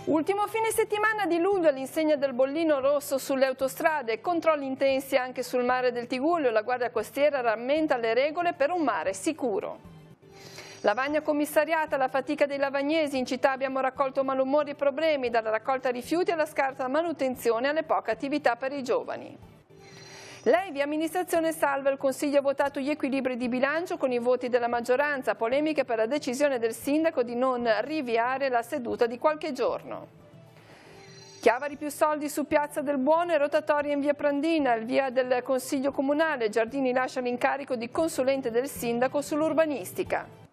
Ultimo fine settimana di luglio all'insegna del bollino rosso sulle autostrade, controlli intensi anche sul mare del Tigullio. La Guardia Costiera rammenta le regole per un mare sicuro. Lavagna commissariata, la fatica dei lavagnesi. In città abbiamo raccolto malumori e problemi, dalla raccolta rifiuti alla scarsa manutenzione alle poche attività per i giovani. Lei, via amministrazione salva, il Consiglio ha votato gli equilibri di bilancio con i voti della maggioranza, polemiche per la decisione del sindaco di non rinviare la seduta di qualche giorno. Chiavari più soldi su Piazza del Buono e rotatoria in via Prandina, il via del Consiglio Comunale, Giardini lascia l'incarico di consulente del sindaco sull'urbanistica.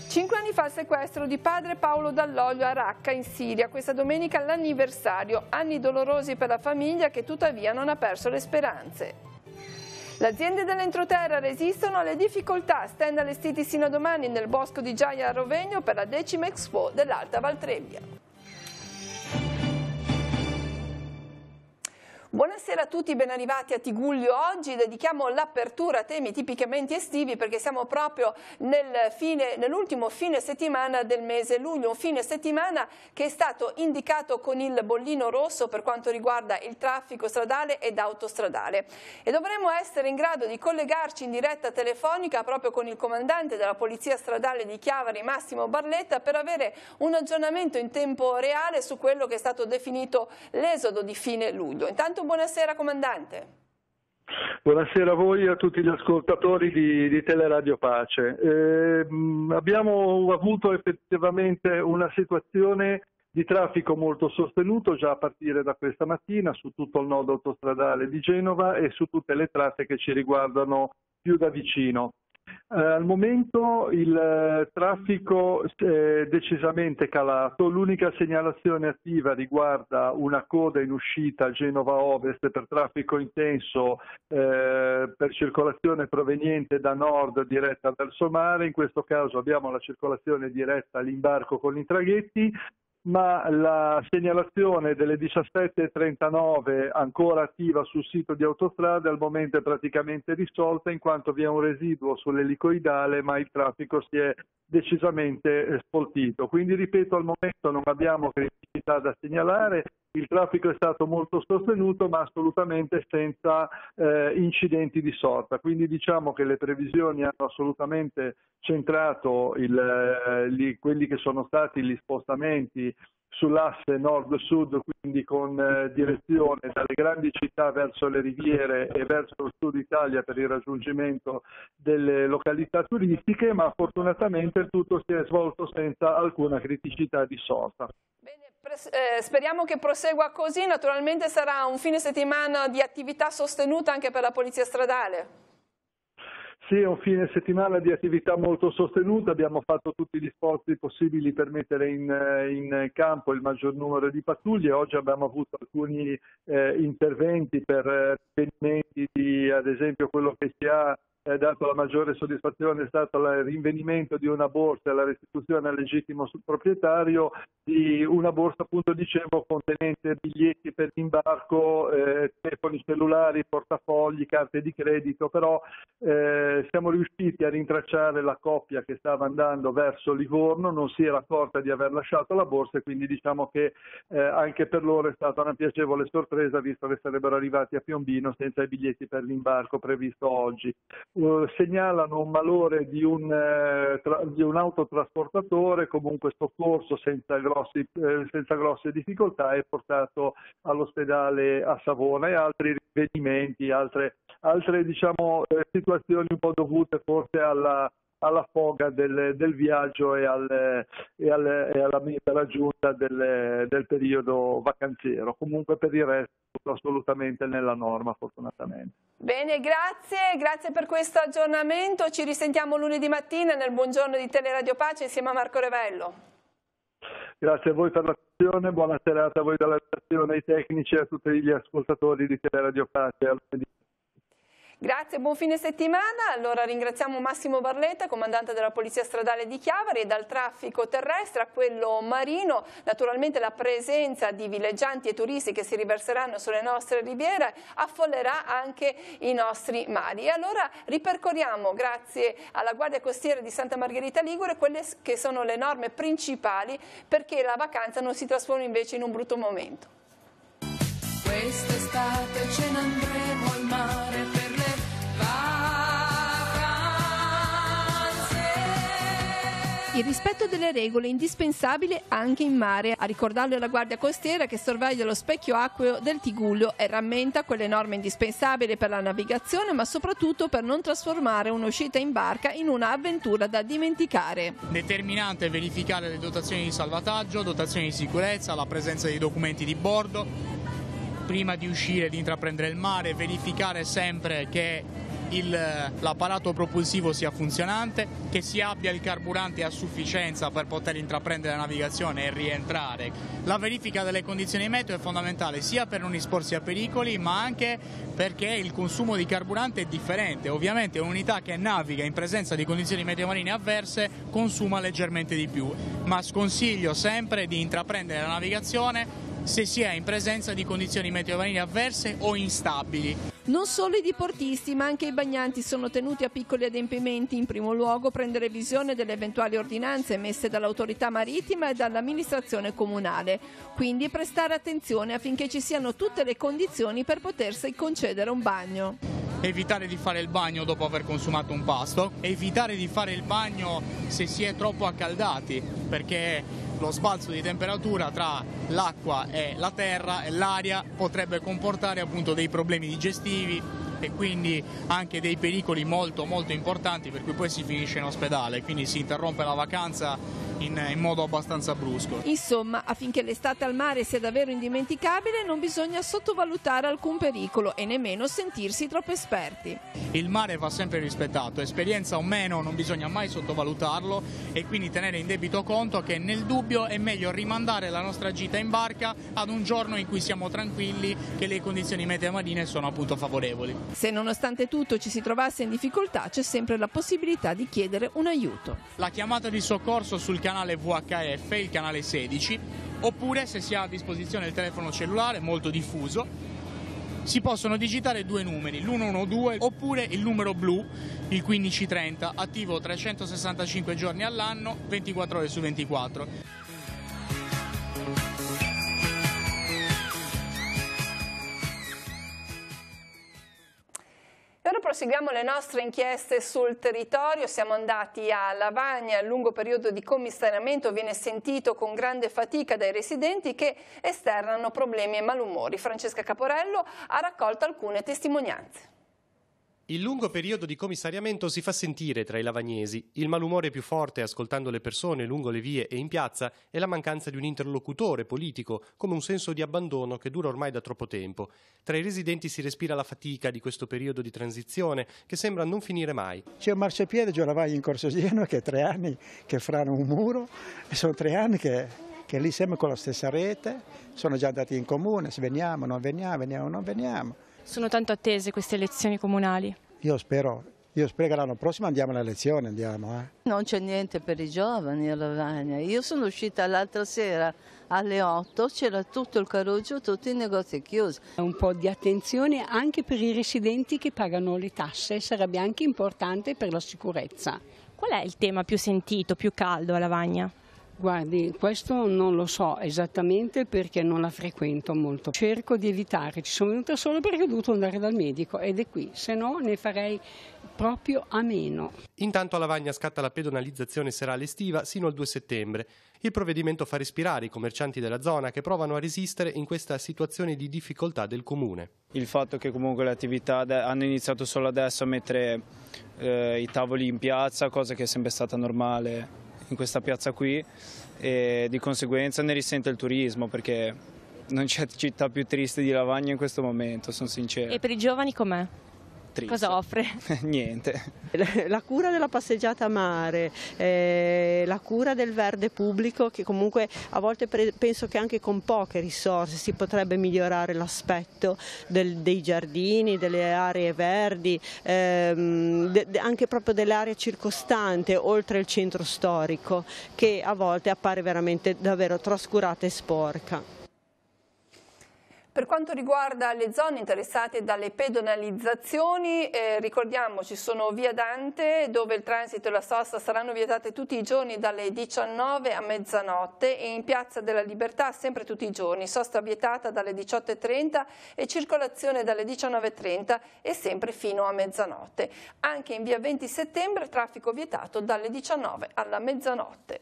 5 anni fa il sequestro di padre Paolo Dall'Oglio a Raqqa in Siria, questa domenica l'anniversario, anni dolorosi per la famiglia che tuttavia non ha perso le speranze. Le aziende dell'entroterra resistono alle difficoltà, stand allestiti sino a domani nel bosco di Gioia a Rovegno per la 10ª Expo dell'Alta Valtrebbia. Buonasera a tutti, ben arrivati a Tigullio. Oggi dedichiamo l'apertura a temi tipicamente estivi perché siamo proprio nell'ultimo fine settimana del mese luglio, un fine settimana che è stato indicato con il bollino rosso per quanto riguarda il traffico stradale ed autostradale. E dovremo essere in grado di collegarci in diretta telefonica proprio con il comandante della Polizia Stradale di Chiavari, Massimo Barletta, per avere un aggiornamento in tempo reale su quello che è stato definito l'esodo di fine luglio. Intanto buonasera comandante. Buonasera a voi e a tutti gli ascoltatori di Teleradio Pace. Abbiamo avuto effettivamente una situazione di traffico molto sostenuto già a partire da questa mattina su tutto il nodo autostradale di Genova e su tutte le tratte che ci riguardano più da vicino. Al momento il traffico è decisamente calato, l'unica segnalazione attiva riguarda una coda in uscita a Genova Ovest per traffico intenso per circolazione proveniente da nord diretta verso mare. In questo caso abbiamo la circolazione diretta all'imbarco con i traghetti, ma la segnalazione delle 17:39 ancora attiva sul sito di Autostrade al momento è praticamente risolta in quanto vi è un residuo sull'elicoidale, ma il traffico si è decisamente sfoltito. Quindi ripeto, al momento non abbiamo criticità da segnalare, il traffico è stato molto sostenuto ma assolutamente senza incidenti di sorta, quindi diciamo che le previsioni hanno assolutamente centrato quelli che sono stati gli spostamenti sull'asse nord-sud, quindi con direzione dalle grandi città verso le riviere e verso il sud Italia per il raggiungimento delle località turistiche, ma fortunatamente il tutto si è svolto senza alcuna criticità di sorta. Speriamo che prosegua così, naturalmente sarà un fine settimana di attività sostenuta anche per la Polizia Stradale. Sì, è un fine settimana di attività molto sostenuta, abbiamo fatto tutti gli sforzi possibili per mettere in campo il maggior numero di pattuglie. Oggi abbiamo avuto alcuni interventi per rinvenimenti di, ad esempio, quello che ci ha dato la maggiore soddisfazione è stato il rinvenimento di una borsa e la restituzione al legittimo proprietario di una borsa, appunto dicevo, contenente biglietti per l'imbarco, telefoni cellulari, portafogli, carte di credito, però siamo riusciti a rintracciare la coppia che stava andando verso Livorno, non si era accorta di aver lasciato la borsa e quindi diciamo che anche per loro è stata una piacevole sorpresa visto che sarebbero arrivati a Piombino senza i biglietti per l'imbarco previsto oggi. Segnalano un malore di un autotrasportatore, comunque soccorso senza grosse difficoltà e portato all'ospedale a Savona, e altri rinvenimenti, altre diciamo, situazioni un po' dovute forse alla foga del viaggio e alla meta raggiunta del periodo vacanziero. Comunque per il resto assolutamente nella norma, fortunatamente. Bene, grazie per questo aggiornamento, ci risentiamo lunedì mattina nel Buongiorno di Teleradio Pace insieme a Marco Revello. Grazie a voi per l'attenzione, buona serata a voi dalla redazione, ai tecnici e a tutti gli ascoltatori di Teleradio Pace. Grazie, buon fine settimana. Allora ringraziamo Massimo Barletta, comandante della Polizia Stradale di Chiavari, e dal traffico terrestre a quello marino. Naturalmente la presenza di villeggianti e turisti che si riverseranno sulle nostre riviere affollerà anche i nostri mari. E allora ripercorriamo, grazie alla Guardia Costiera di Santa Margherita Ligure, quelle che sono le norme principali perché la vacanza non si trasformi invece in un brutto momento. Quest'estate ce ne andremo al mare per le vacanze. Il rispetto delle regole è indispensabile anche in mare, a ricordarlo la Guardia Costiera che sorveglia lo specchio acqueo del Tigullio e rammenta quelle norme indispensabili per la navigazione, ma soprattutto per non trasformare un'uscita in barca in un'avventura da dimenticare. Determinante è verificare le dotazioni di salvataggio, dotazioni di sicurezza, la presenza dei documenti di bordo. Prima di uscire, di intraprendere il mare, verificare sempre che l'apparato propulsivo sia funzionante, che si abbia il carburante a sufficienza per poter intraprendere la navigazione e rientrare. La verifica delle condizioni meteo è fondamentale sia per non esporsi a pericoli, ma anche perché il consumo di carburante è differente. Ovviamente un'unità che naviga in presenza di condizioni meteo marine avverse consuma leggermente di più, ma sconsiglio sempre di intraprendere la navigazione se si è in presenza di condizioni meteo marine avverse o instabili. Non solo i diportisti, ma anche i bagnanti sono tenuti a piccoli adempimenti. In primo luogo prendere visione delle eventuali ordinanze emesse dall'autorità marittima e dall'amministrazione comunale. Quindi prestare attenzione affinché ci siano tutte le condizioni per potersi concedere un bagno. Evitare di fare il bagno dopo aver consumato un pasto, evitare di fare il bagno se si è troppo accaldati, perché lo sbalzo di temperatura tra l'acqua e la terra e l'aria potrebbe comportare appunto dei problemi digestivi e quindi anche dei pericoli molto importanti, per cui poi si finisce in ospedale, quindi si interrompe la vacanza in modo abbastanza brusco. Insomma, affinché l'estate al mare sia davvero indimenticabile non bisogna sottovalutare alcun pericolo e nemmeno sentirsi troppo esperti. Il mare va sempre rispettato, esperienza o meno non bisogna mai sottovalutarlo e quindi tenere in debito conto che nel dubbio è meglio rimandare la nostra gita in barca ad un giorno in cui siamo tranquilli che le condizioni meteo marine sono appunto favorevoli. Se nonostante tutto ci si trovasse in difficoltà c'è sempre la possibilità di chiedere un aiuto. La chiamata di soccorso sul canale VHF, il canale 16, oppure se si ha a disposizione il telefono cellulare molto diffuso, si possono digitare due numeri, l'112 oppure il numero blu, il 1530, attivo 365 giorni all'anno, 24 ore su 24. E ora proseguiamo le nostre inchieste sul territorio. Siamo andati a Lavagna. Il lungo periodo di commissariamento viene sentito con grande fatica dai residenti che esternano problemi e malumori. Francesca Caporello ha raccolto alcune testimonianze. Il lungo periodo di commissariamento si fa sentire tra i lavagnesi. Il malumore più forte, ascoltando le persone lungo le vie e in piazza, è la mancanza di un interlocutore politico, come un senso di abbandono che dura ormai da troppo tempo. Tra i residenti si respira la fatica di questo periodo di transizione che sembra non finire mai. C'è un marciapiede giù a Lavagna in Corso Genoa che è 3 anni che frana un muro e sono 3 anni che lì siamo con la stessa rete, sono già andati in comune, se veniamo, non veniamo, veniamo, non veniamo. Sono tanto attese queste elezioni comunali. Io spero che l'anno prossimo andiamo alle elezioni, andiamo. Non c'è niente per i giovani a Lavagna. Io sono uscita l'altra sera alle 8, c'era tutto il Carugio, tutti i negozi chiusi. Un po' di attenzione anche per i residenti che pagano le tasse, sarebbe anche importante per la sicurezza. Qual è il tema più sentito, più caldo a Lavagna? Guardi, questo non lo so esattamente perché non la frequento molto. Cerco di evitare, ci sono venuta solo perché ho dovuto andare dal medico ed è qui, se no ne farei proprio a meno. Intanto a Lavagna scatta la pedonalizzazione serale estiva sino al 2 settembre. Il provvedimento fa respirare i commercianti della zona che provano a resistere in questa situazione di difficoltà del comune. Il fatto che comunque le attività hanno iniziato solo adesso a mettere i tavoli in piazza, cosa che è sempre stata normale in questa piazza qui, e di conseguenza ne risente il turismo perché non c'è città più triste di Lavagna in questo momento, sono sincero. E per i giovani com'è? triste. Cosa offre? Niente. La cura della passeggiata a mare, la cura del verde pubblico, che comunque a volte penso che anche con poche risorse si potrebbe migliorare l'aspetto dei giardini, delle aree verdi, anche proprio dell'area circostante oltre il centro storico, che a volte appare veramente davvero trascurata e sporca. Per quanto riguarda le zone interessate dalle pedonalizzazioni, ricordiamo ci sono via Dante dove il transito e la sosta saranno vietate tutti i giorni dalle 19 a mezzanotte e in Piazza della Libertà sempre tutti i giorni, sosta vietata dalle 18:30 e circolazione dalle 19:30 e sempre fino a mezzanotte. Anche in via 20 settembre traffico vietato dalle 19 alla mezzanotte.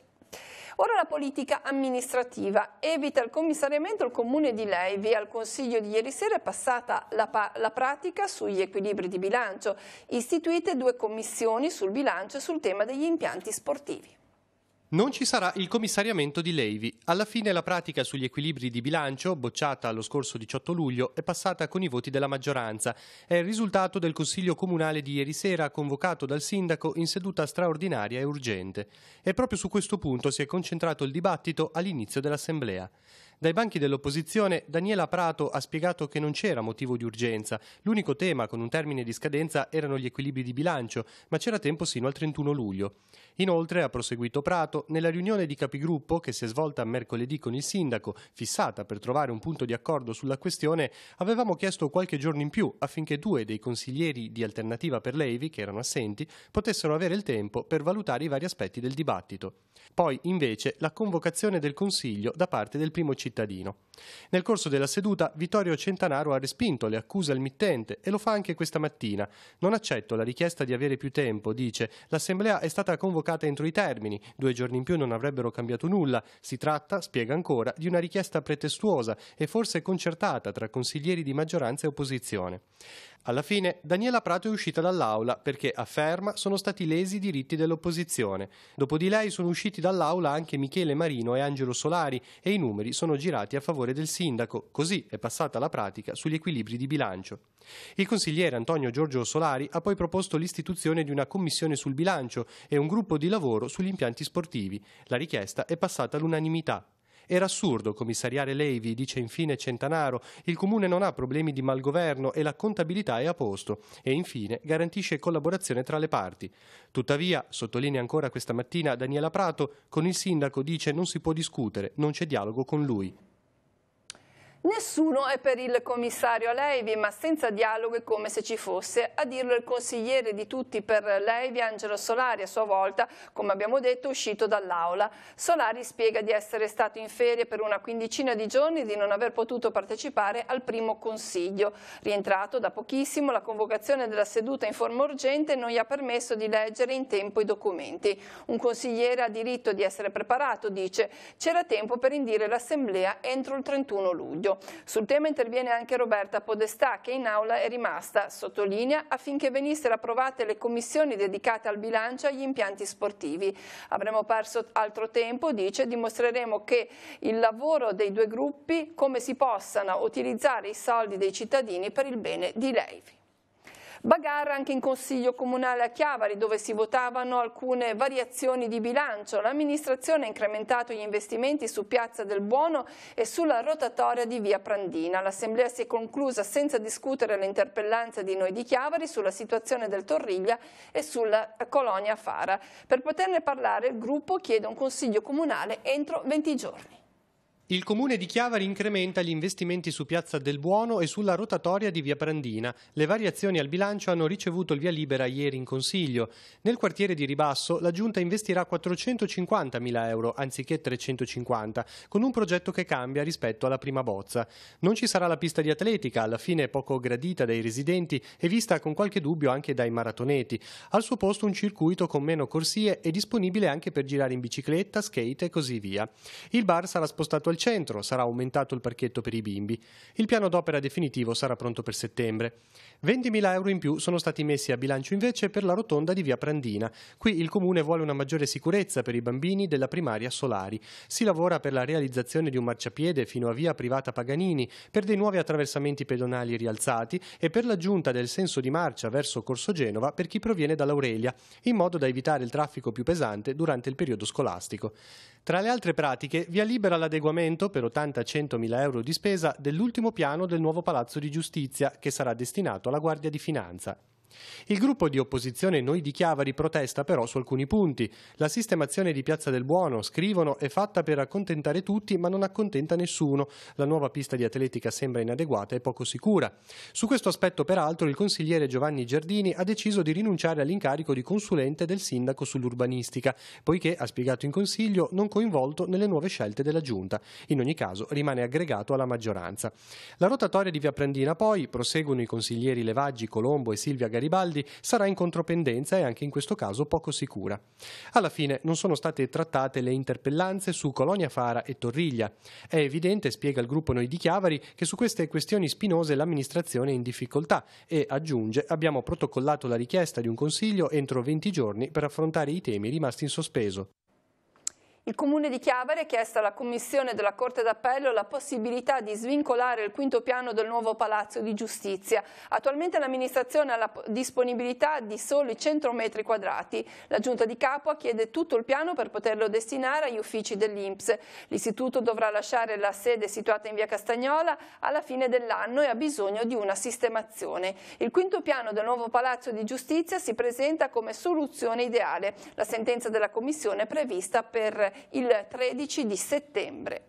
Ora la politica amministrativa. Evita il commissariamento il comune di Levi. Al consiglio di ieri sera è passata la pratica sugli equilibri di bilancio. Istituite 2 commissioni sul bilancio e sul tema degli impianti sportivi. Non ci sarà il commissariamento di Levi. Alla fine la pratica sugli equilibri di bilancio, bocciata lo scorso 18 luglio, è passata con i voti della maggioranza. È il risultato del Consiglio Comunale di ieri sera, convocato dal sindaco in seduta straordinaria e urgente. E proprio su questo punto si è concentrato il dibattito all'inizio dell'Assemblea. Dai banchi dell'opposizione, Daniela Prato ha spiegato che non c'era motivo di urgenza. L'unico tema con un termine di scadenza erano gli equilibri di bilancio, ma c'era tempo sino al 31 luglio. Inoltre, ha proseguito Prato, nella riunione di capigruppo che si è svolta mercoledì con il sindaco, fissata per trovare un punto di accordo sulla questione, avevamo chiesto qualche giorno in più affinché 2 dei consiglieri di Alternativa per Levi, che erano assenti, potessero avere il tempo per valutare i vari aspetti del dibattito. Poi, invece, la convocazione del Consiglio da parte del primo cittadino. Nel corso della seduta, Vittorio Centanaro ha respinto le accuse al mittente e lo fa anche questa mattina. Non accetto la richiesta di avere più tempo, dice. L'Assemblea è stata convocata entro i termini, 2 giorni in più non avrebbero cambiato nulla. Si tratta, spiega ancora, di una richiesta pretestuosa e forse concertata tra consiglieri di maggioranza e opposizione. Alla fine Daniela Prato è uscita dall'aula perché, afferma, sono stati lesi i diritti dell'opposizione. Dopo di lei sono usciti dall'aula anche Michele Marino e Angelo Solari e i numeri sono girati a favore del sindaco. Così è passata la pratica sugli equilibri di bilancio. Il consigliere Antonio Giorgio Solari ha poi proposto l'istituzione di una commissione sul bilancio e un gruppo di lavoro sugli impianti sportivi. La richiesta è passata all'unanimità. Era assurdo commissariare Levi, dice infine Centanaro, il comune non ha problemi di malgoverno e la contabilità è a posto e infine garantisce collaborazione tra le parti. Tuttavia, sottolinea ancora questa mattina Daniela Prato, con il sindaco dice non si può discutere, non c'è dialogo con lui. Nessuno è per il commissario Levi, ma senza dialogo è come se ci fosse. A dirlo il consigliere di tutti per Levi, Angelo Solari, a sua volta, come abbiamo detto, è uscito dall'aula. Solari spiega di essere stato in ferie per una quindicina di giorni e di non aver potuto partecipare al primo consiglio. Rientrato da pochissimo, la convocazione della seduta in forma urgente non gli ha permesso di leggere in tempo i documenti. Un consigliere ha diritto di essere preparato, dice. C'era tempo per indire l'assemblea entro il 31 luglio. Sul tema interviene anche Roberta Podestà, che in aula è rimasta, sottolinea, affinché venissero approvate le commissioni dedicate al bilancio e agli impianti sportivi. Avremo perso altro tempo, dice, dimostreremo che il lavoro dei 2 gruppi, come si possano utilizzare i soldi dei cittadini per il bene di Levi. Bagarre anche in Consiglio Comunale a Chiavari, dove si votavano alcune variazioni di bilancio. L'amministrazione ha incrementato gli investimenti su Piazza del Buono e sulla rotatoria di Via Prandina. L'assemblea si è conclusa senza discutere le interpellanze di Noi di Chiavari sulla situazione del Torriglia e sulla colonia Fara. Per poterne parlare il gruppo chiede un Consiglio Comunale entro 20 giorni. Il comune di Chiavari incrementa gli investimenti su Piazza del Buono e sulla rotatoria di Via Prandina. Le variazioni al bilancio hanno ricevuto il via libera ieri in Consiglio. Nel quartiere di Ribasso la Giunta investirà 450.000 euro anziché 350, con un progetto che cambia rispetto alla prima bozza. Non ci sarà la pista di atletica, alla fine poco gradita dai residenti e vista con qualche dubbio anche dai maratoneti. Al suo posto un circuito con meno corsie e disponibile anche per girare in bicicletta, skate e così via. Il bar sarà spostato al centro, sarà aumentato il parchetto per i bimbi. Il piano d'opera definitivo sarà pronto per settembre. 20.000 euro in più sono stati messi a bilancio invece per la rotonda di via Prandina. Qui il Comune vuole una maggiore sicurezza per i bambini della primaria Solari. Si lavora per la realizzazione di un marciapiede fino a via Privata Paganini, per dei nuovi attraversamenti pedonali rialzati e per l'aggiunta del senso di marcia verso Corso Genova per chi proviene dall'Aurelia, in modo da evitare il traffico più pesante durante il periodo scolastico. Tra le altre pratiche, via libera l'adeguamento per 80-100.000 euro di spesa dell'ultimo piano del nuovo Palazzo di Giustizia, che sarà destinato alla Guardia di Finanza. Il gruppo di opposizione Noi di Chiavari protesta però su alcuni punti. La sistemazione di Piazza del Buono, scrivono, è fatta per accontentare tutti ma non accontenta nessuno. La nuova pista di atletica sembra inadeguata e poco sicura. Su questo aspetto peraltro il consigliere Giovanni Giardini ha deciso di rinunciare all'incarico di consulente del sindaco sull'urbanistica, poiché, ha spiegato in consiglio, non coinvolto nelle nuove scelte della giunta. In ogni caso rimane aggregato alla maggioranza. La rotatoria di via Prandina poi, proseguono i consiglieri Levaggi, Colombo e Silvia Garibaldi, sarà in contropendenza e anche in questo caso poco sicura. Alla fine non sono state trattate le interpellanze su Colonia Fara e Torriglia. È evidente, spiega il gruppo Noi di Chiavari, che su queste questioni spinose l'amministrazione è in difficoltà e, aggiunge, abbiamo protocollato la richiesta di un consiglio entro 20 giorni per affrontare i temi rimasti in sospeso. Il Comune di Chiavari ha chiesto alla Commissione della Corte d'Appello la possibilità di svincolare il quinto piano del nuovo Palazzo di Giustizia. Attualmente l'amministrazione ha la disponibilità di soli 100 metri quadrati. La Giunta di Capua chiede tutto il piano per poterlo destinare agli uffici dell'INPS. L'Istituto dovrà lasciare la sede situata in via Castagnola alla fine dell'anno e ha bisogno di una sistemazione. Il quinto piano del nuovo Palazzo di Giustizia si presenta come soluzione ideale. La sentenza della Commissione è prevista per il 13 di settembre.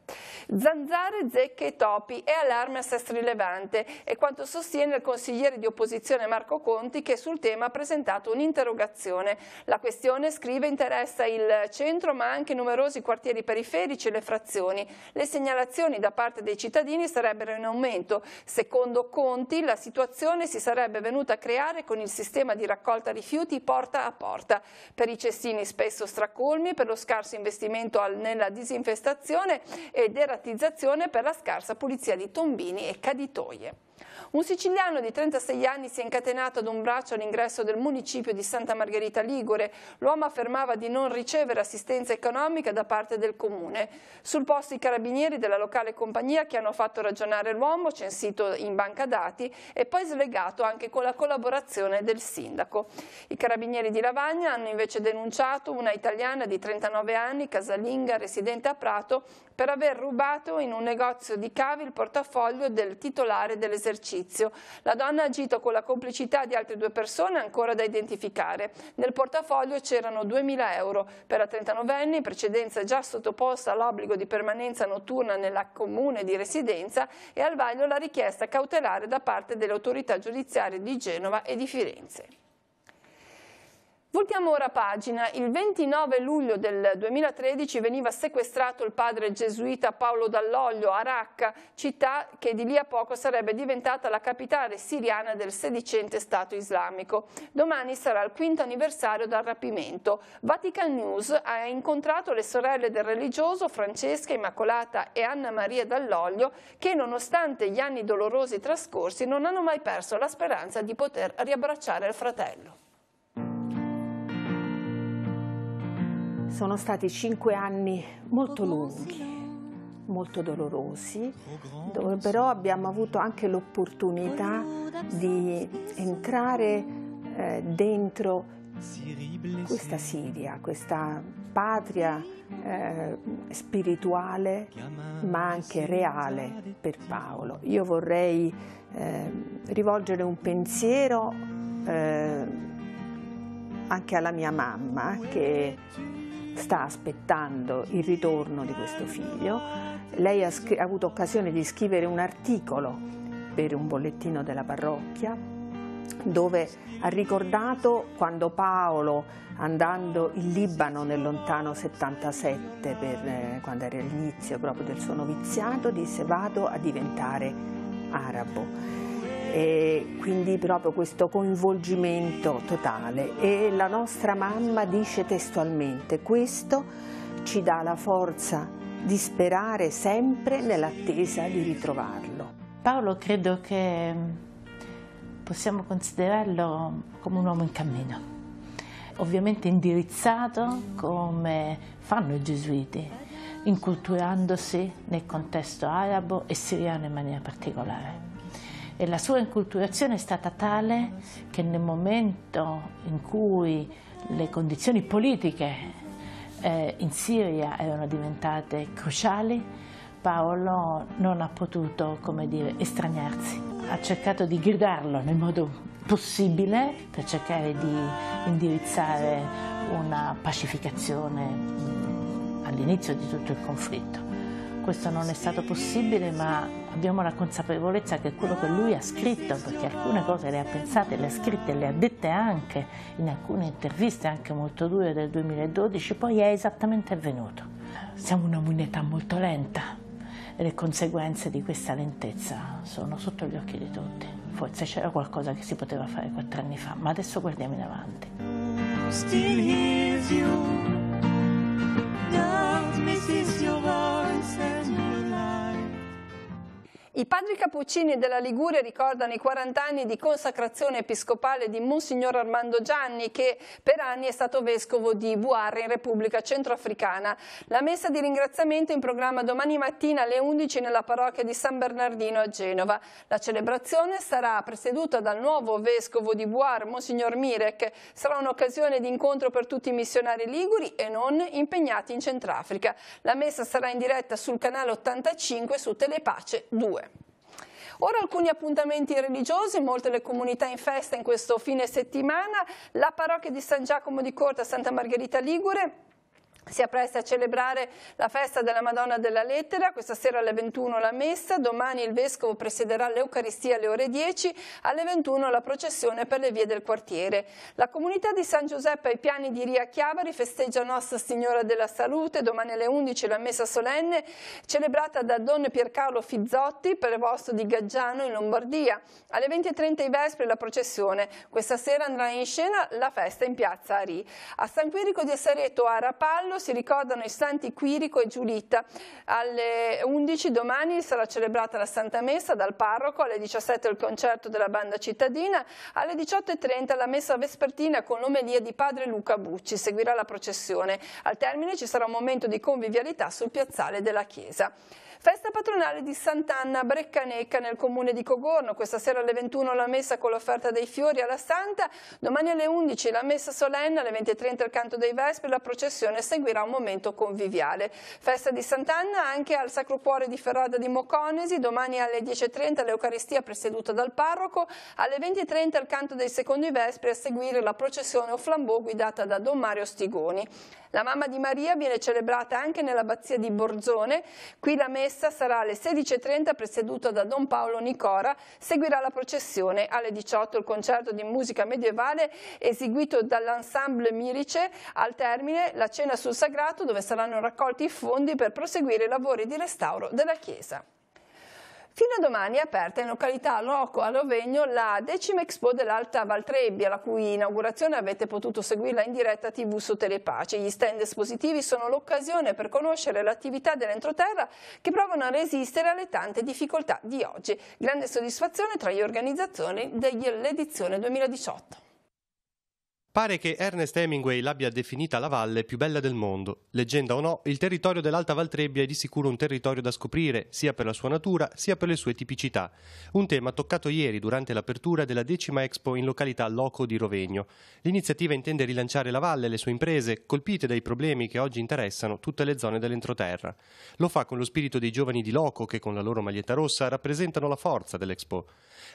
Zanzare, zecche e topi e allarme a Sestri Levante è quanto sostiene il consigliere di opposizione Marco Conti, che sul tema ha presentato un'interrogazione. La questione, scrive, interessa il centro ma anche numerosi quartieri periferici e le frazioni. Le segnalazioni da parte dei cittadini sarebbero in aumento. Secondo Conti la situazione si sarebbe venuta a creare con il sistema di raccolta rifiuti porta a porta, per i cestini spesso stracolmi, per lo scarso investimento nella disinfestazione e deratizzazione, per la scarsa pulizia di tombini e caditoie. Un siciliano di 36 anni si è incatenato ad un braccio all'ingresso del municipio di Santa Margherita Ligure. L'uomo affermava di non ricevere assistenza economica da parte del comune. Sul posto i carabinieri della locale compagnia, che hanno fatto ragionare l'uomo, censito in banca dati e poi slegato anche con la collaborazione del sindaco. I carabinieri di Lavagna hanno invece denunciato una italiana di 39 anni, casalinga, residente a Prato, per aver rubato in un negozio di cavi il portafoglio del titolare dell'esercizio. La donna ha agito con la complicità di altre 2 persone ancora da identificare. Nel portafoglio c'erano 2.000 euro. Per la 39enne, in precedenza già sottoposta all'obbligo di permanenza notturna nella comune di residenza, e al vaglio la richiesta cautelare da parte delle autorità giudiziarie di Genova e di Firenze. Voltiamo ora pagina. Il 29 luglio del 2013 veniva sequestrato il padre gesuita Paolo Dall'Oglio a Raqqa, città che di lì a poco sarebbe diventata la capitale siriana del sedicente Stato islamico. Domani sarà il 5° anniversario dal rapimento. Vatican News ha incontrato le sorelle del religioso, Francesca, Immacolata e Anna Maria Dall'Oglio, che nonostante gli anni dolorosi trascorsi non hanno mai perso la speranza di poter riabbracciare il fratello. Sono stati 5 anni molto lunghi, molto dolorosi, dove però abbiamo avuto anche l'opportunità di entrare dentro questa Siria, questa patria spirituale ma anche reale per Paolo. Io vorrei rivolgere un pensiero anche alla mia mamma, che sta aspettando il ritorno di questo figlio. Lei ha avuto occasione di scrivere un articolo per un bollettino della parrocchia, dove ha ricordato quando Paolo, andando in Libano nel lontano 77, quando era all'inizio proprio del suo noviziato, disse: vado a diventare arabo. E quindi proprio questo coinvolgimento totale, e la nostra mamma dice testualmente: questo ci dà la forza di sperare sempre nell'attesa di ritrovarlo. Paolo credo che possiamo considerarlo come un uomo in cammino, ovviamente indirizzato come fanno i gesuiti, inculturandosi nel contesto arabo e siriano in maniera particolare. E la sua inculturazione è stata tale che nel momento in cui le condizioni politiche in Siria erano diventate cruciali, Paolo non ha potuto, come dire, estraniarsi. Ha cercato di gridarlo nel modo possibile per cercare di indirizzare una pacificazione all'inizio di tutto il conflitto. Questo non è stato possibile, ma abbiamo la consapevolezza che quello che lui ha scritto, perché alcune cose le ha pensate, le ha scritte, le ha dette anche in alcune interviste anche molto dure del 2012, poi è esattamente avvenuto. Siamo una unità molto lenta e le conseguenze di questa lentezza sono sotto gli occhi di tutti. Forse c'era qualcosa che si poteva fare 4 anni fa, ma adesso guardiamo in avanti. Still hears you, love misses your voice and your life. I padri cappuccini della Liguria ricordano i 40 anni di consacrazione episcopale di Monsignor Armando Gianni, che per anni è stato vescovo di Bouarra in Repubblica Centroafricana. La messa di ringraziamento è in programma domani mattina alle 11 nella parrocchia di San Bernardino a Genova. La celebrazione sarà presieduta dal nuovo vescovo di Bouarra, Monsignor Mirek. Sarà un'occasione di incontro per tutti i missionari liguri e non impegnati in Centrafrica. La messa sarà in diretta sul canale 85 su Telepace 2. Ora alcuni appuntamenti religiosi, molte le comunità in festa in questo fine settimana. La parrocchia di San Giacomo di Corte a Santa Margherita Ligure si appresta a celebrare la festa della Madonna della Lettera. Questa sera alle 21 la messa, domani il vescovo presiederà l'Eucaristia alle ore 10, alle 21 la processione per le vie del quartiere. La comunità di San Giuseppe ai Piani di Ria Chiavari festeggia Nostra Signora della Salute, domani alle 11 la messa solenne celebrata da Don Piercarlo Fizzotti, prevosto di Gaggiano in Lombardia. Alle 20:30 i vespri la processione. Questa sera andrà in scena la festa in piazza Ari. A San Quirico di Assareto a Rapallo si ricordano i santi Quirico e Giulitta. Alle 11 domani sarà celebrata la Santa Messa dal parroco, alle 17 il concerto della banda cittadina, alle 18:30 la messa vespertina con l'omelia di padre Luca Bucci. Seguirà la processione. Al termine ci sarà un momento di convivialità sul piazzale della chiesa. Festa patronale di Sant'Anna Breccaneca nel comune di Cogorno. Questa sera alle 21 la messa con l'offerta dei fiori alla Santa, domani alle 11 la messa solenne, alle 20:30 il canto dei Vespri, la processione seguirà un momento conviviale. Festa di Sant'Anna anche al Sacro Cuore di Ferrada di Moconesi, domani alle 10:30 l'Eucaristia presieduta dal parroco, alle 20:30 il canto dei secondi Vespri, a seguire la processione o flambeau guidata da Don Mario Stigoni. La Mamma di Maria viene celebrata anche nell'abbazia di Borzone, qui la messa sarà alle 16:30 presieduta da Don Paolo Nicora, seguirà la processione, alle 18 il concerto di musica medievale eseguito dall'ensemble Mirice, al termine la cena sul sagrato dove saranno raccolti i fondi per proseguire i lavori di restauro della chiesa. Fino a domani è aperta in località Loco a Rovegno la 10ª Expo dell'Alta Valtrebbia, la cui inaugurazione avete potuto seguirla in diretta TV su Telepace. Gli stand espositivi sono l'occasione per conoscere l'attività dell'entroterra che provano a resistere alle tante difficoltà di oggi. Grande soddisfazione tra gli organizzatori dell'edizione 2018. Pare che Ernest Hemingway l'abbia definita la valle più bella del mondo. Leggenda o no, il territorio dell'Alta Valtrebbia è di sicuro un territorio da scoprire, sia per la sua natura, sia per le sue tipicità. Un tema toccato ieri durante l'apertura della 10ª Expo in località Loco di Rovegno. L'iniziativa intende rilanciare la valle e le sue imprese, colpite dai problemi che oggi interessano tutte le zone dell'entroterra. Lo fa con lo spirito dei giovani di Loco che con la loro maglietta rossa rappresentano la forza dell'Expo.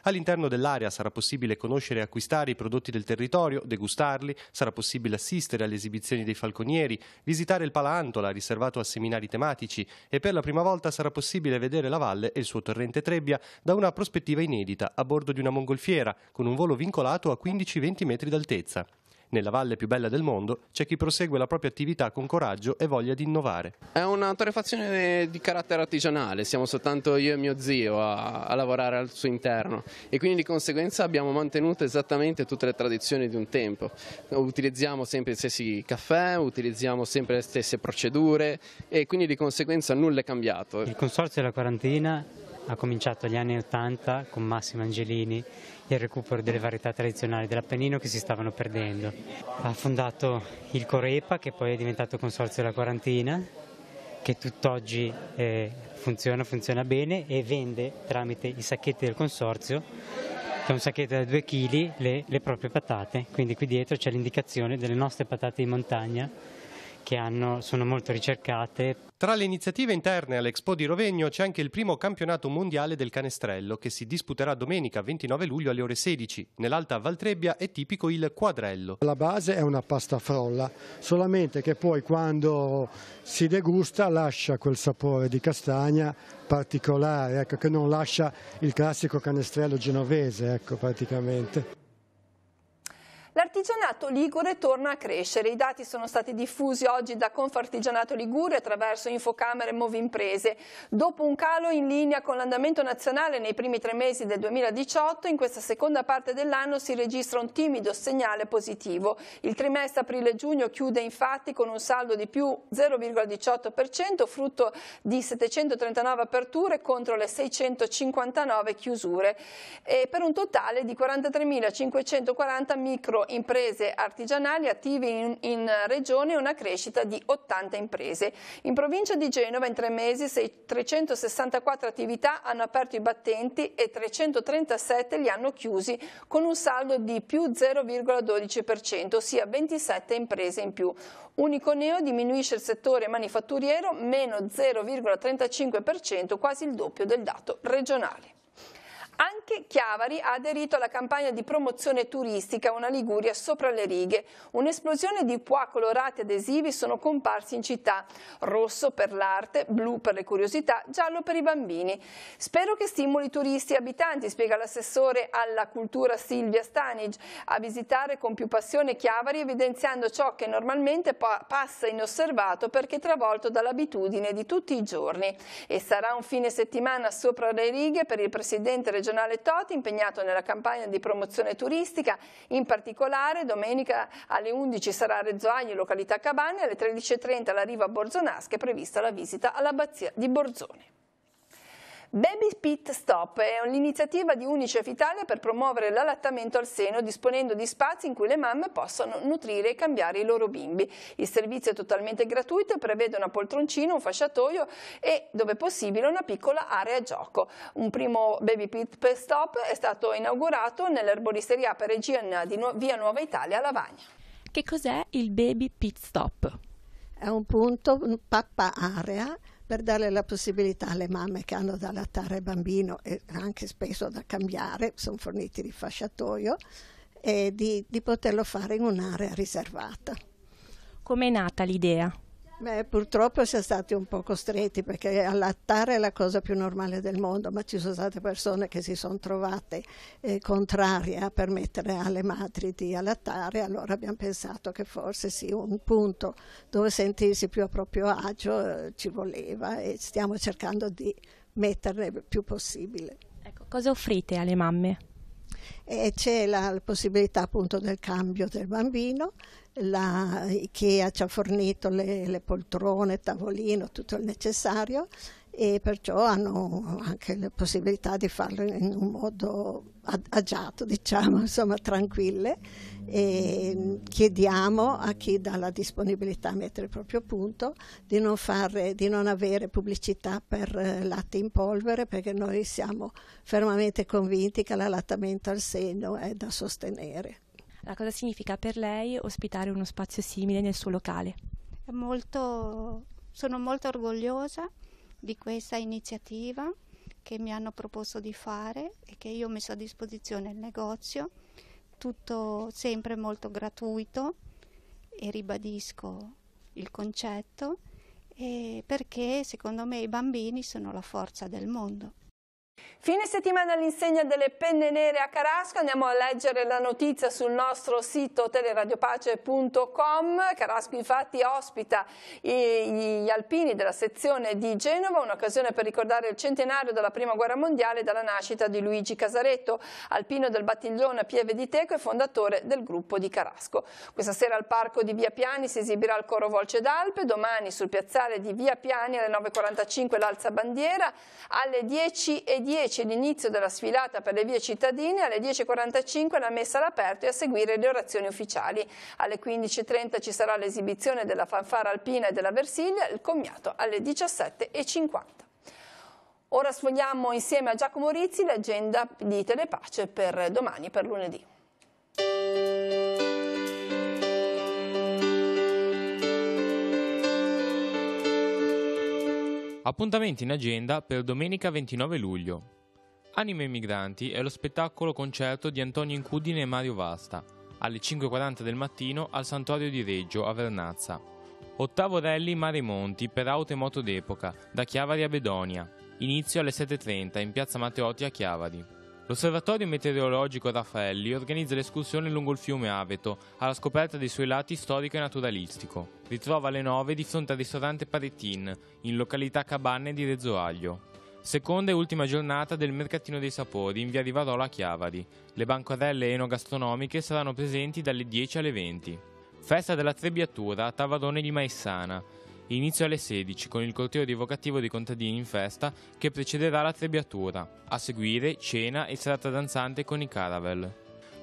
All'interno dell'area sarà possibile conoscere e acquistare i prodotti del territorio, degustarli, sarà possibile assistere alle esibizioni dei falconieri, visitare il Pala Antola riservato a seminari tematici e per la prima volta sarà possibile vedere la valle e il suo torrente Trebbia da una prospettiva inedita a bordo di una mongolfiera con un volo vincolato a 15-20 metri d'altezza. Nella valle più bella del mondo c'è chi prosegue la propria attività con coraggio e voglia di innovare. È una torrefazione di carattere artigianale, siamo soltanto io e mio zio a lavorare al suo interno e quindi di conseguenza abbiamo mantenuto esattamente tutte le tradizioni di un tempo. Utilizziamo sempre gli stessi caffè, utilizziamo sempre le stesse procedure e quindi di conseguenza nulla è cambiato. Il Consorzio della Quarantina ha cominciato negli anni '80 con Massimo Angelini il recupero delle varietà tradizionali dell'Appennino che si stavano perdendo. Ha fondato il Corepa, che poi è diventato Consorzio della Quarantina, che tutt'oggi funziona bene e vende tramite i sacchetti del Consorzio, che è un sacchetto da 2 kg, le proprie patate. Quindi qui dietro c'è l'indicazione delle nostre patate di montagna che sono molto ricercate. Tra le iniziative interne all'Expo di Rovegno c'è anche il primo campionato mondiale del canestrello che si disputerà domenica 29 luglio alle ore 16. Nell'Alta Valtrebbia è tipico il quadrello. La base è una pasta frolla, solamente che poi quando si degusta lascia quel sapore di castagna particolare, ecco, che non lascia il classico canestrello genovese, ecco, praticamente. L'artigianato ligure torna a crescere. I dati sono stati diffusi oggi da Confartigianato Liguria attraverso Infocamere e Movimprese. Dopo un calo in linea con l'andamento nazionale nei primi 3 mesi del 2018, in questa seconda parte dell'anno si registra un timido segnale positivo. Il trimestre aprile-giugno chiude infatti con un saldo di più 0,18%, frutto di 739 aperture contro le 659 chiusure, e per un totale di 43.540 micro imprese artigianali attive in regione e una crescita di 80 imprese. In provincia di Genova in 3 mesi 364 attività hanno aperto i battenti e 337 li hanno chiusi con un saldo di più 0,12%, ossia 27 imprese in più. Unico neo diminuisce il settore manifatturiero, meno 0,35%, quasi il doppio del dato regionale. Anche Chiavari ha aderito alla campagna di promozione turistica Una Liguria sopra le righe. Un'esplosione di pois colorati adesivi sono comparsi in città. Rosso per l'arte, blu per le curiosità, giallo per i bambini. Spero che stimoli i turisti e abitanti, spiega l'assessore alla cultura Silvia Stanic, a visitare con più passione Chiavari, evidenziando ciò che normalmente passa inosservato perché travolto dall'abitudine di tutti i giorni. E sarà un fine settimana sopra le righe per il presidente regionale Toti, impegnato nella campagna di promozione turistica. In particolare domenica alle 11 sarà a Rezzoagno, località Cabane, alle 13:30 alla Riva Borzonasca è prevista la visita all'abbazia di Borzone. Baby Pit Stop è l'iniziativa di Unicef Italia per promuovere l'allattamento al seno, disponendo di spazi in cui le mamme possono nutrire e cambiare i loro bimbi. Il servizio è totalmente gratuito e prevede una poltroncina, un fasciatoio e, dove possibile, una piccola area gioco. Un primo Baby Pit Stop è stato inaugurato nell'erboristeria Peregina di via Nuova Italia a Lavagna. Che cos'è il Baby Pit Stop? È un punto, un pappa area, per dare la possibilità alle mamme che hanno da allattare il bambino e anche spesso da cambiare, sono forniti di fasciatoio, e di poterlo fare in un'area riservata. Come è nata l'idea? Beh, purtroppo siamo stati un po' costretti, perché allattare è la cosa più normale del mondo, ma ci sono state persone che si sono trovate contrarie a permettere alle madri di allattare. Allora abbiamo pensato che forse sì, un punto dove sentirsi più a proprio agio ci voleva, e stiamo cercando di metterne il più possibile. Ecco, cosa offrite alle mamme? E c'è la possibilità appunto del cambio del bambino. La IKEA ci ha fornito le poltrone, tavolino, tutto il necessario, e perciò hanno anche la possibilità di farlo in un modo agiato, diciamo, insomma tranquille, e chiediamo a chi dà la disponibilità a mettere il proprio punto di non avere pubblicità per latte in polvere, perché noi siamo fermamente convinti che l'allattamento al seno è da sostenere. Cosa significa per lei ospitare uno spazio simile nel suo locale? Sono molto orgogliosa di questa iniziativa che mi hanno proposto di fare e che io ho messo a disposizione il negozio, tutto sempre molto gratuito, e ribadisco il concetto, perché secondo me i bambini sono la forza del mondo. Fine settimana all'insegna delle penne nere a Carasco, andiamo a leggere la notizia sul nostro sito teleradiopace.com. Carasco infatti ospita gli alpini della sezione di Genova, un'occasione per ricordare il centenario della Prima Guerra Mondiale e dalla nascita di Luigi Casaretto, alpino del battaglione Pieve di Teco e fondatore del gruppo di Carasco. Questa sera al parco di Via Piani si esibirà il coro Volce d'Alpe, domani sul piazzale di Via Piani alle 9:45 l'alzabandiera, alle 10:10 l'inizio della sfilata per le vie cittadine, alle 10:45 la messa all'aperto e a seguire le orazioni ufficiali. Alle 15:30 ci sarà l'esibizione della fanfara alpina e della Versiglia, il commiato alle 17:50. Ora sfogliamo insieme a Giacomo Rizzi l'agenda di Telepace per domani e per lunedì. Appuntamenti in agenda per domenica 29 luglio. Anime Migranti è lo spettacolo concerto di Antonio Incudine e Mario Vasta, alle 5:40 del mattino al Santuario di Reggio a Vernazza. Ottavo rally Mare Monti per auto e moto d'epoca, da Chiavari a Bedonia, inizio alle 7:30 in piazza Matteotti a Chiavari. L'Osservatorio Meteorologico Raffaelli organizza l'escursione lungo il fiume Aveto, alla scoperta dei suoi lati storico e naturalistico. Ritrova alle 9 di fronte al ristorante Parettin, in località Cabanne di Rezzoaglio. Seconda e ultima giornata del Mercatino dei Sapori in via Rivarola a Chiavari. Le bancarelle enogastronomiche saranno presenti dalle 10 alle 20. Festa della Trebbiatura a Tavarone di Maissana. Inizio alle 16 con il corteo rievocativo dei contadini in festa che precederà la Trebbiatura. A seguire cena e serata danzante con i Caravel.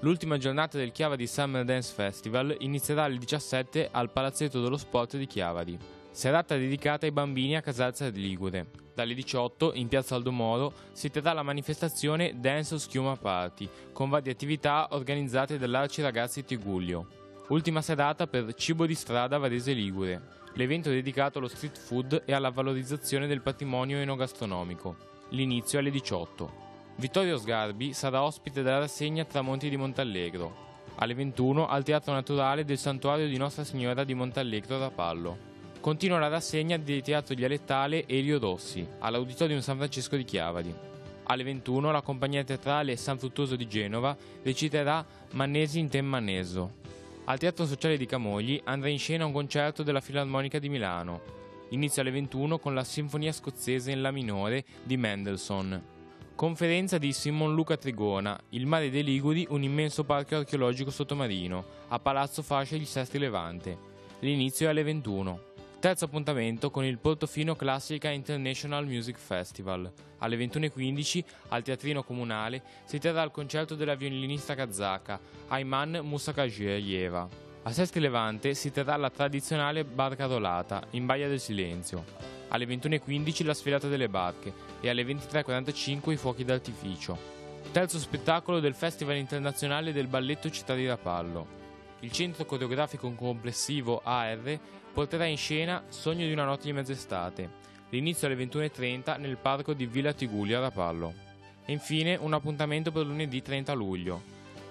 L'ultima giornata del Chiavari Summer Dance Festival inizierà alle 17 al Palazzetto dello Sport di Chiavari. Serata dedicata ai bambini a Casalza Ligure. Dalle 18 in piazza Aldo Moro si terrà la manifestazione Dance Schiuma Party con varie attività organizzate dall'Arci Ragazzi Tigullio. Ultima serata per Cibo di Strada Varese Ligure, l'evento dedicato allo street food e alla valorizzazione del patrimonio enogastronomico. L'inizio alle 18. Vittorio Sgarbi sarà ospite della rassegna Tramonti di Montallegro. Alle 21 al Teatro Naturale del Santuario di Nostra Signora di Montallegro a Rapallo. Continua la rassegna del Teatro Dialettale Elio Rossi, all'Auditorium San Francesco di Chiavari. Alle 21 la compagnia teatrale San Fruttuoso di Genova reciterà Mannesi in tem Manneso. Al Teatro Sociale di Camogli andrà in scena un concerto della Filarmonica di Milano. Inizio alle 21 con la Sinfonia Scozzese in La minore di Mendelssohn. Conferenza di Simon Luca Trigona, Il mare dei Liguri, un immenso parco archeologico sottomarino, a Palazzo Fascia di Sestri Levante. L'inizio è alle 21. Terzo appuntamento con il Portofino Classica International Music Festival. Alle 21:15 al Teatrino Comunale si terrà il concerto della violinista kazaka Ayman Musakajeva. A Sestri Levante si terrà la tradizionale barca rolata in Baia del Silenzio. Alle 21:15 la sfilata delle barche e alle 23:45 i fuochi d'artificio. Terzo spettacolo del Festival Internazionale del Balletto Città di Rapallo. Il centro coreografico complessivo AR porterà in scena Sogno di una notte di mezz'estate, l'inizio alle 21:30 nel parco di Villa Tigullio a Rapallo. E infine un appuntamento per lunedì 30 luglio.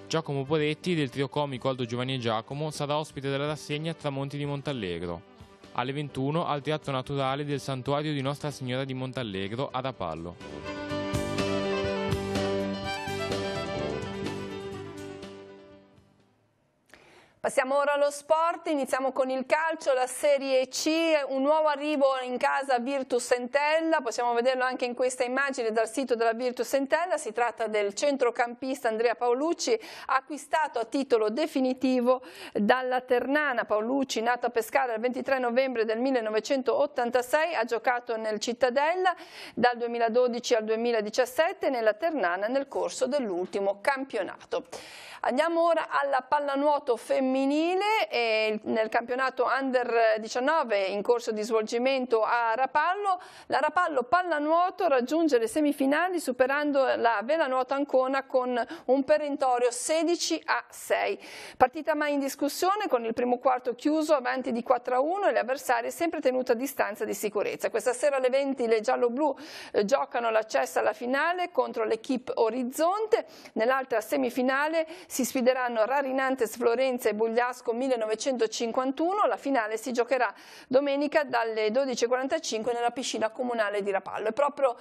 Giacomo Poretti del trio comico Aldo Giovanni e Giacomo sarà ospite della rassegna Tramonti di Montallegro. Alle 21 al Teatro Naturale del Santuario di Nostra Signora di Montallegro a Rapallo. Passiamo ora allo sport, iniziamo con il calcio, la Serie C, un nuovo arrivo in casa Virtus Entella, possiamo vederlo anche in questa immagine dal sito della Virtus Entella, si tratta del centrocampista Andrea Paolucci, acquistato a titolo definitivo dalla Ternana. Paolucci, nato a Pescara il 23 novembre del 1986, ha giocato nel Cittadella dal 2012 al 2017 e nella Ternana nel corso dell'ultimo campionato. Andiamo ora alla pallanuoto femminile e nel campionato Under 19 in corso di svolgimento a Rapallo. La Rapallo Pallanuoto raggiunge le semifinali superando la Velanuoto Ancona con un perentorio 16-6. Partita mai in discussione con il primo quarto chiuso avanti di 4-1 e le avversarie sempre tenute a distanza di sicurezza. Questa sera alle 20 le giallo-blu giocano l'accesso alla finale contro l'Equipe Orizzonte. Nell'altra semifinale si sfideranno Rarinantes Florenza e Bugliasco 1951. La finale si giocherà domenica dalle 12:45 nella piscina comunale di Rapallo. E proprio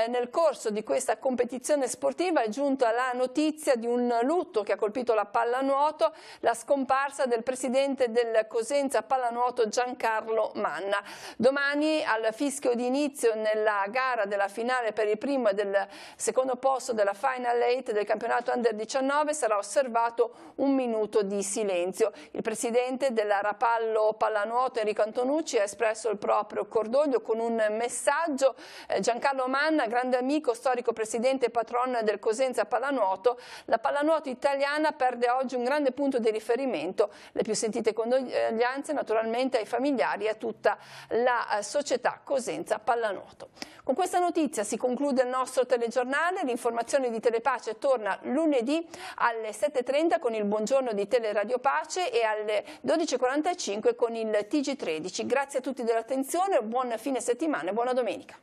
nel corso di questa competizione sportiva è giunta la notizia di un lutto che ha colpito la pallanuoto, la scomparsa del presidente del Cosenza Pallanuoto Giancarlo Manna. Domani al fischio di inizio nella gara della finale per il primo e del secondo posto della Final 8 del campionato Under 19 sarà osservato un minuto di silenzio. Il presidente della Rapallo Pallanuoto Enrico Antonucci ha espresso il proprio cordoglio con un messaggio. Giancarlo Manna, grande amico, storico presidente e patron del Cosenza Pallanuoto, la pallanuoto italiana perde oggi un grande punto di riferimento. Le più sentite condoglianze naturalmente ai familiari e a tutta la società Cosenza Pallanuoto. Con questa notizia si conclude il nostro telegiornale. L'informazione di Telepace torna lunedì alle 7:30 con il buongiorno di Teleradio Pace e alle 12:45 con il TG13. Grazie a tutti dell'attenzione, buon fine settimana e buona domenica.